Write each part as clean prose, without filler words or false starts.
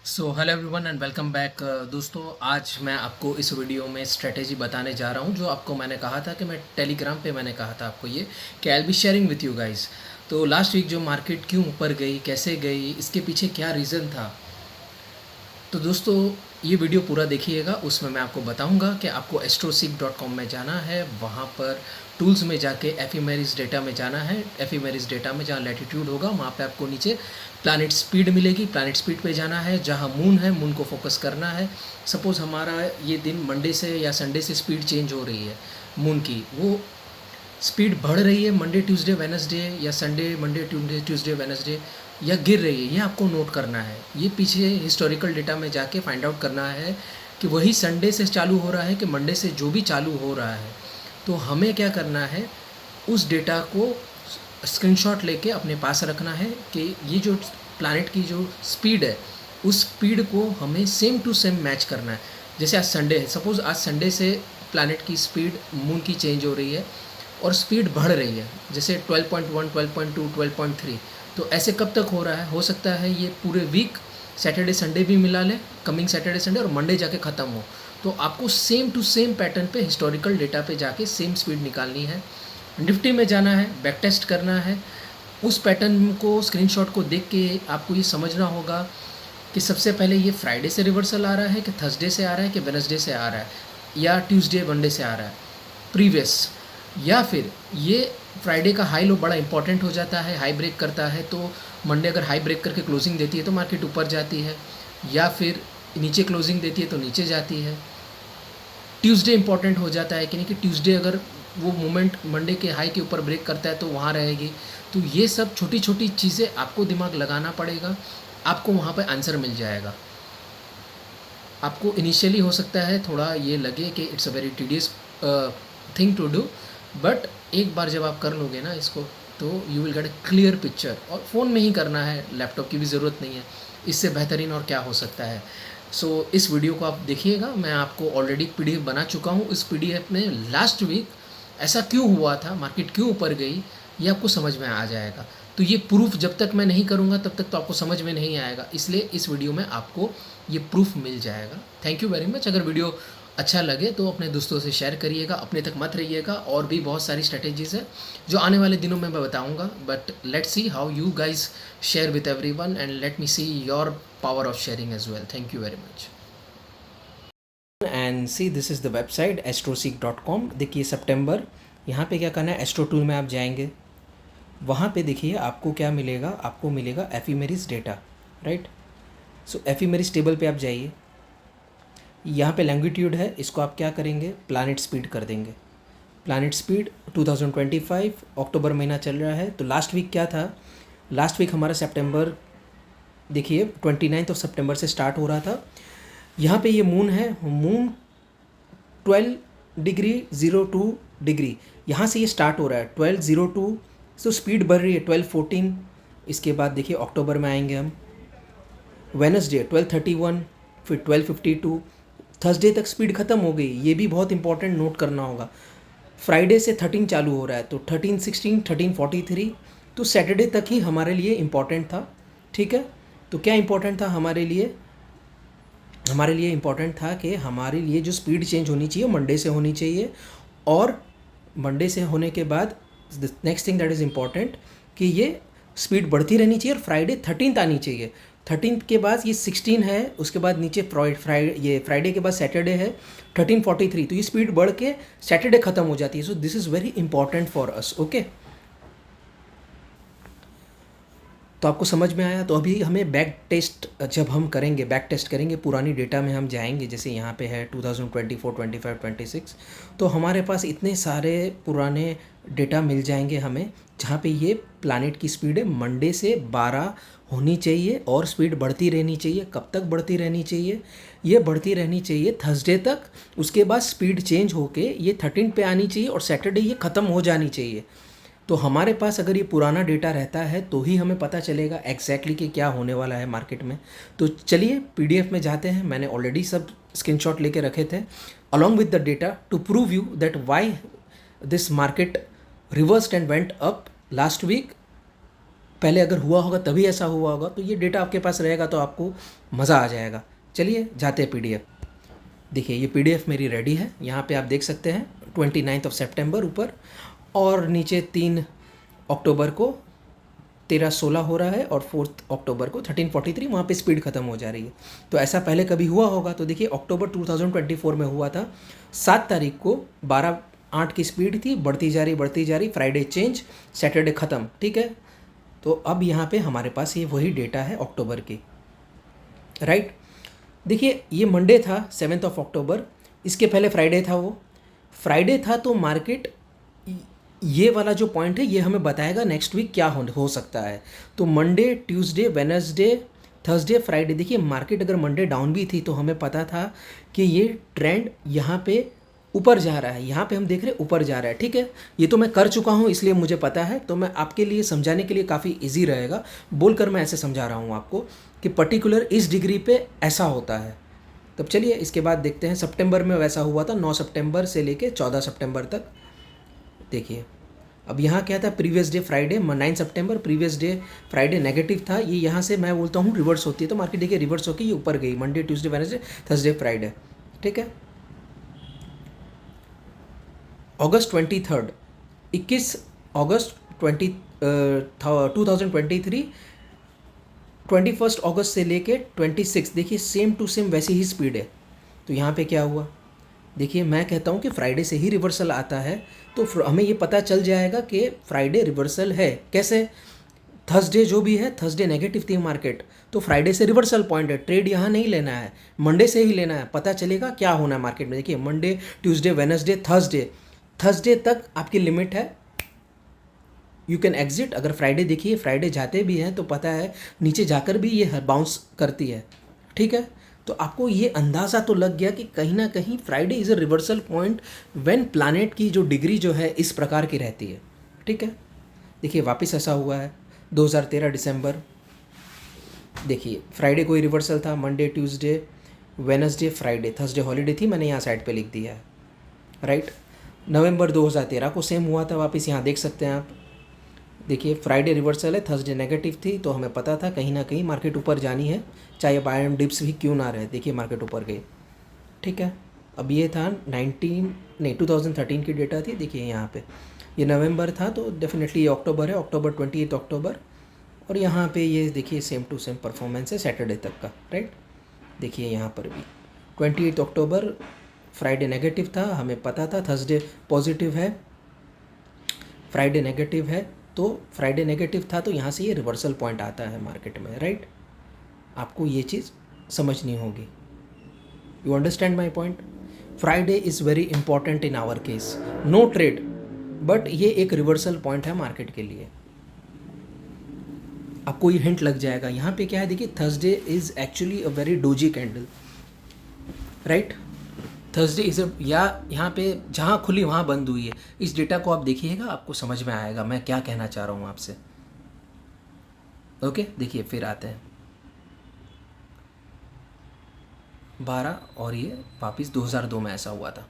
So hello everyone and welcome back. दोस्तों, आज मैं आपको इस वीडियो में स्ट्रेटेजी बताने जा रहा हूँ जो आपको मैंने कहा था कि मैं टेलीग्राम पे मैंने कहा था आपको ये कि I will be sharing with you guys. तो लास्ट वीक जो मार्केट क्यों ऊपर गई, कैसे गई, इसके पीछे क्या रीज़न था, तो दोस्तों ये वीडियो पूरा देखिएगा। उसमें मैं आपको बताऊंगा कि आपको astroseek.com में जाना है, वहाँ पर टूल्स में जाके एफिमेरिस डेटा में जाना है। एफिमेरिस डेटा में जहाँ लैटिट्यूड होगा वहाँ पे आपको नीचे प्लैनेट स्पीड मिलेगी। प्लैनेट स्पीड पे जाना है, जहाँ मून है मून को फोकस करना है। सपोज़ हमारा ये दिन मंडे से या संडे से स्पीड चेंज हो रही है मून की, वो स्पीड बढ़ रही है मंडे ट्यूसडे वेनसडे या संडे मंडे ट्यूसडे वेनसडे, या गिर रही है, ये आपको नोट करना है। ये पीछे हिस्टोरिकल डेटा में जाके फाइंड आउट करना है कि वही संडे से चालू हो रहा है कि मंडे से, जो भी चालू हो रहा है। तो हमें क्या करना है, उस डेटा को स्क्रीनशॉट लेके अपने पास रखना है कि ये जो प्लैनेट की जो स्पीड है उस स्पीड को हमें सेम टू सेम मैच करना है। जैसे आज संडे है, सपोज़ आज संडे से प्लैनेट की स्पीड मून की चेंज हो रही है और स्पीड बढ़ रही है, जैसे 12.1, 12.2, 12.3। तो ऐसे कब तक हो रहा है, हो सकता है ये पूरे वीक सैटरडे संडे भी मिला ले, कमिंग सैटरडे संडे, और मंडे जाके ख़त्म हो। तो आपको सेम टू सेम पैटर्न पे हिस्टोरिकल डेटा पे जाके सेम स्पीड निकालनी है। निफ्टी में जाना है, बैक टेस्ट करना है। उस पैटर्न को, स्क्रीनशॉट को देख के आपको ये समझना होगा कि सबसे पहले ये फ्राइडे से रिवर्सल आ रहा है कि थर्सडे से आ रहा है कि वेडनेसडे से आ रहा है या ट्यूसडे मंडे से आ रहा है प्रीवियस, या फिर ये फ्राइडे का हाई लो बड़ा इंपॉर्टेंट हो जाता है, हाई ब्रेक करता है तो मंडे अगर हाई ब्रेक करके क्लोजिंग देती है तो मार्केट ऊपर जाती है, या फिर नीचे क्लोजिंग देती है तो नीचे जाती है। ट्यूसडे इंपॉर्टेंट हो जाता है कि नहीं, कि ट्यूसडे अगर वो मोमेंट मंडे के हाई के ऊपर ब्रेक करता है तो वहाँ रहेगी। तो ये सब छोटी छोटी चीज़ें आपको दिमाग लगाना पड़ेगा, आपको वहाँ पे आंसर मिल जाएगा। आपको इनिशियली हो सकता है थोड़ा ये लगे कि it's a very tedious thing to do, but एक बार जब आप कर लोगे ना इसको, तो you will get a clear picture. और फ़ोन में ही करना है, लैपटॉप की भी ज़रूरत नहीं है, इससे बेहतरीन और क्या हो सकता है। इस वीडियो को आप देखिएगा, मैं आपको ऑलरेडी पीडीएफ बना चुका हूँ। इस पीडीएफ में लास्ट वीक ऐसा क्यों हुआ था, मार्केट क्यों ऊपर गई, ये आपको समझ में आ जाएगा। तो ये प्रूफ जब तक मैं नहीं करूँगा तब तक तो आपको समझ में नहीं आएगा, इसलिए इस वीडियो में आपको ये प्रूफ मिल जाएगा। Thank you very much. अगर वीडियो अच्छा लगे तो अपने दोस्तों से शेयर करिएगा, अपने तक मत रहिएगा। और भी बहुत सारी स्ट्रेटेजीज़ है जो आने वाले दिनों में मैं बताऊंगा, but let's see how you guys share with everyone and let me see your power of sharing as well. Thank you very much. And see this is the website astroseek.com। देखिए सितंबर, यहाँ पे क्या करना है, एस्ट्रो टूल में आप जाएंगे, वहाँ पे देखिए आपको क्या मिलेगा, आपको मिलेगा एफिमेरिस डेटा, राइट। सो एफिमेरिस टेबल पे आप जाइए, यहाँ पे लैंगिट्यूड है, इसको आप क्या करेंगे, प्लैनेट स्पीड कर देंगे। प्लैनेट स्पीड 2025 अक्टूबर महीना चल रहा है। तो लास्ट वीक क्या था, लास्ट वीक हमारा सितंबर देखिए 29 सितंबर से स्टार्ट हो रहा था। यहाँ पे ये मून है, मून 12°02°, यहाँ से ये स्टार्ट हो रहा है 12:02। तो स्पीड बढ़ रही है 12:14। इसके बाद देखिए अक्टूबर में आएंगे हम, वेनसडे 12:31, फिर 12:52, थर्सडे तक स्पीड ख़त्म हो गई। ये भी बहुत इंपॉर्टेंट नोट करना होगा। फ्राइडे से 13 चालू हो रहा है तो 13:16, 13:43, तो सैटरडे तक ही हमारे लिए इम्पॉर्टेंट था, ठीक है। तो क्या इम्पॉर्टेंट था हमारे लिए, हमारे लिए इम्पॉर्टेंट था कि हमारे लिए जो स्पीड चेंज होनी चाहिए मंडे से होनी चाहिए, और मंडे से होने के बाद next thing that is important कि ये स्पीड बढ़ती रहनी चाहिए और फ्राइडे 13th आनी चाहिए। 13th के बाद ये 16 है, उसके बाद नीचे फ्राइडे के बाद सैटरडे है 13:43, तो ये स्पीड बढ़ के सैटरडे ख़त्म हो जाती है। So this is very important for us, okay. तो आपको समझ में आया। तो अभी हमें बैक टेस्ट जब हम करेंगे, बैक टेस्ट करेंगे, पुरानी डेटा में हम जाएंगे, जैसे यहाँ पे है 2024, 25, 26, तो हमारे पास इतने सारे पुराने डेटा मिल जाएंगे हमें, जहाँ पे ये प्लैनेट की स्पीड है मंडे से 12 होनी चाहिए और स्पीड बढ़ती रहनी चाहिए। कब तक बढ़ती रहनी चाहिए, ये बढ़ती रहनी चाहिए थर्सडे तक। उसके बाद स्पीड चेंज होके ये 13 पे आनी चाहिए और सैटरडे ये ख़त्म हो जानी चाहिए। तो हमारे पास अगर ये पुराना डेटा रहता है तो ही हमें पता चलेगा एग्जैक्टली कि क्या होने वाला है मार्केट में। तो चलिए पीडीएफ में जाते हैं, मैंने ऑलरेडी सब स्क्रीनशॉट लेके रखे थे along with the data to prove you that why this market reversed and went up last week पहले अगर हुआ होगा तभी ऐसा हुआ होगा, तो ये डेटा आपके पास रहेगा तो आपको मज़ा आ जाएगा। चलिए जाते हैं पीडीएफ। देखिए ये पीडीएफ मेरी रेडी है, यहाँ पे आप देख सकते हैं 29 सितंबर ऊपर, और नीचे 3 अक्टूबर को 1316 हो रहा है, और 4 अक्टूबर को 1343, वहाँ पे स्पीड ख़त्म हो जा रही है। तो ऐसा पहले कभी हुआ होगा? तो देखिए अक्टूबर 2024 में हुआ था, 7 तारीख को 12:08 की स्पीड थी, बढ़ती जा रही, फ्राइडे चेंज, सैटरडे ख़त्म, ठीक है। तो अब यहाँ पे हमारे पास ये वही डेटा है अक्टूबर की, राइट। देखिए ये मंडे था 7 अक्टूबर, इसके पहले फ्राइडे था, वो फ्राइडे था, तो मार्केट ये वाला जो पॉइंट है ये हमें बताएगा नेक्स्ट वीक क्या हो सकता है। तो Monday, Tuesday, Wednesday, Thursday, Friday, देखिए मार्केट अगर मंडे डाउन भी थी तो हमें पता था कि ये ट्रेंड यहाँ पे ऊपर जा रहा है, यहाँ पे हम देख रहे हैं ऊपर जा रहा है, ठीक है। ये तो मैं कर चुका हूँ इसलिए मुझे पता है, तो मैं आपके लिए समझाने के लिए काफ़ी इजी रहेगा, बोलकर मैं ऐसे समझा रहा हूँ आपको कि पर्टिकुलर इस डिग्री पे ऐसा होता है। तब चलिए इसके बाद देखते हैं, सितंबर में वैसा हुआ था 9 सितंबर से लेके 14 सितंबर तक। देखिए अब यहाँ क्या था, प्रीवियस डे फ्राइडे 9 सितंबर, प्रीवियस डे फ्राइडे नेगेटिव था, ये यहाँ से मैं बोलता हूँ रिवर्स होती है, तो मार्केट देखिए रिवर्स होकर ये ऊपर गई, Monday, Tuesday, Wednesday, Thursday, Friday, ठीक है। अगस्त 23, 21 अगस्त 2023, 21 अगस्त से लेके 26, देखिए सेम टू सेम वैसी ही स्पीड है। तो यहाँ पे क्या हुआ, देखिए मैं कहता हूँ कि फ्राइडे से ही रिवर्सल आता है, तो हमें ये पता चल जाएगा कि फ्राइडे रिवर्सल है। कैसे? थर्सडे जो भी है, थर्सडे नेगेटिव थी मार्केट, तो फ्राइडे से रिवर्सल पॉइंट है, ट्रेड यहाँ नहीं लेना है, मंडे से ही लेना है, पता चलेगा क्या होना है मार्केट में। देखिए मंडे, ट्यूसडे, वेडनेसडे, थर्सडे तक आपकी लिमिट है, यू कैन एग्जिट। अगर फ्राइडे देखिए, फ्राइडे जाते भी हैं तो पता है नीचे जाकर भी ये बाउंस करती है, ठीक है। तो आपको ये अंदाज़ा तो लग गया कि कहीं ना कहीं Friday is a reversal point when planet की जो डिग्री जो है इस प्रकार की रहती है, ठीक है। देखिए वापस ऐसा हुआ है 2013 दिसंबर, देखिए फ्राइडे कोई रिवर्सल था, Monday, Tuesday, Wednesday, Friday, Thursday holiday थी, मैंने यहाँ साइड पे लिख दिया है, राइट। नवंबर 2013 को सेम हुआ था, वापस यहाँ देख सकते हैं आप, देखिए फ्राइडे रिवर्सल है, थर्सडे नेगेटिव थी, तो हमें पता था कहीं ना कहीं मार्केट ऊपर जानी है, चाहे बाय एंड डिप्स भी क्यों ना रहे। देखिए मार्केट ऊपर गई, ठीक है। अब ये था 2013 की डेटा थी, देखिए यहाँ पे ये नवंबर था, तो डेफिनेटली ये अक्टूबर है, अक्टूबर 28 अक्टूबर, और यहाँ पे ये देखिए सेम टू सेम परफॉर्मेंस है सैटरडे तक का, राइट। देखिए यहाँ पर भी 28 अक्टूबर फ्राइडे नेगेटिव था, हमें पता था थर्सडे पॉजिटिव है, फ्राइडे नेगेटिव है, तो फ्राइडे नेगेटिव था, तो यहाँ से ये रिवर्सल पॉइंट आता है मार्केट में, राइट। आपको ये चीज़ समझनी होगी, you understand my point. Friday is very important in our case, no trade, but ये एक रिवर्सल पॉइंट है मार्केट के लिए। आपको ये हिंट लग जाएगा। यहाँ पे क्या है, देखिए Thursday is actually a very doji candle, right. Thursday is या यहाँ पे जहाँ खुली वहाँ बंद हुई है। इस डेटा को आप देखिएगा, आपको समझ में आएगा मैं क्या कहना चाह रहा हूँ आपसे, ओके। देखिए फिर आते हैं 12, और ये वापस 2002 में ऐसा हुआ था।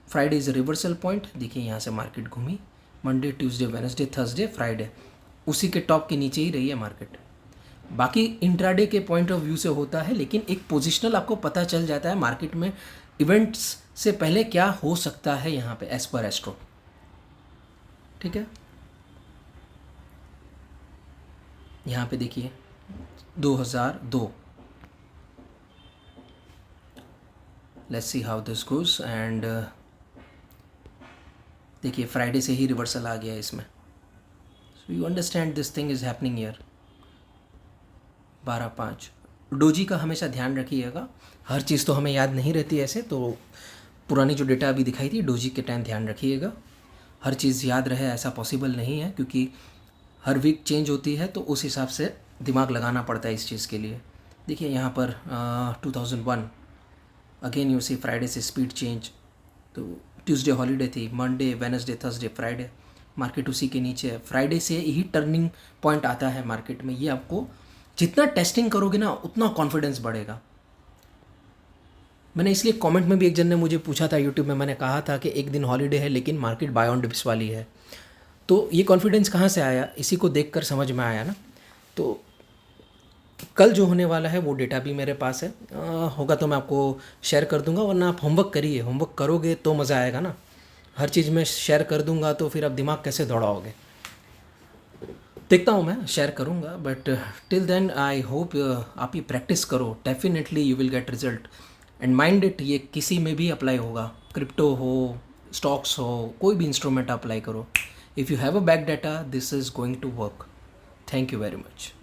फ्राइडे इज़ रिवर्सल पॉइंट, देखिए यहाँ से मार्केट घूमी, Monday, Tuesday, Wednesday, Thursday, Friday उसी के टॉप के नीचे ही रही है मार्केट। बाकी इंट्राडे के पॉइंट ऑफ व्यू से होता है, लेकिन एक पोजिशनल आपको पता चल जाता है मार्केट में इवेंट्स से पहले क्या हो सकता है यहाँ पे एज पर एस्ट्रो, ठीक है। यहाँ पे देखिए 2002, let's see how this goes, and देखिए फ्राइडे से ही रिवर्सल आ गया इसमें, so you understand this thing is happening here. 12/5 doji का हमेशा ध्यान रखिएगा, हर चीज़ तो हमें याद नहीं रहती ऐसे, तो पुरानी जो डेटा अभी दिखाई थी डोजी के टाइम ध्यान रखिएगा, हर चीज़ याद रहे ऐसा पॉसिबल नहीं है, क्योंकि हर वीक चेंज होती है, तो उस हिसाब से दिमाग लगाना पड़ता है इस चीज़ के लिए। देखिए यहाँ पर 2001 अगेन यू सी फ्राइडे से स्पीड चेंज, तो ट्यूसडे हॉलीडे थी, Monday, Wednesday, Thursday, Friday market उसी के नीचे है। फ्राइडे से ही टर्निंग पॉइंट आता है मार्केट में। ये आपको जितना टेस्टिंग करोगे ना उतना कॉन्फिडेंस बढ़ेगा। मैंने इसलिए कमेंट में भी एक जन ने मुझे पूछा था यूट्यूब में, मैंने कहा था कि एक दिन हॉलीडे है लेकिन मार्केट बाय ऑन डिप्स वाली है। तो ये कॉन्फिडेंस कहाँ से आया, इसी को देखकर समझ में आया ना। तो कल जो होने वाला है वो डेटा भी मेरे पास है, होगा तो मैं आपको शेयर कर दूंगा, वरना आप होमवर्क करिए, होमवर्क करोगे तो मज़ा आएगा ना। हर चीज़ में शेयर कर दूंगा तो फिर आप दिमाग कैसे दौड़ाओगे। देखता हूँ, मैं शेयर करूँगा, but till then I hope आप ये प्रैक्टिस करो, definitely you will get result. And mind it, ये किसी में भी अप्लाई होगा, क्रिप्टो हो, स्टॉक्स हो, कोई भी इंस्ट्रूमेंट अप्लाई करो। If you have a back data, this is going to work. Thank you very much.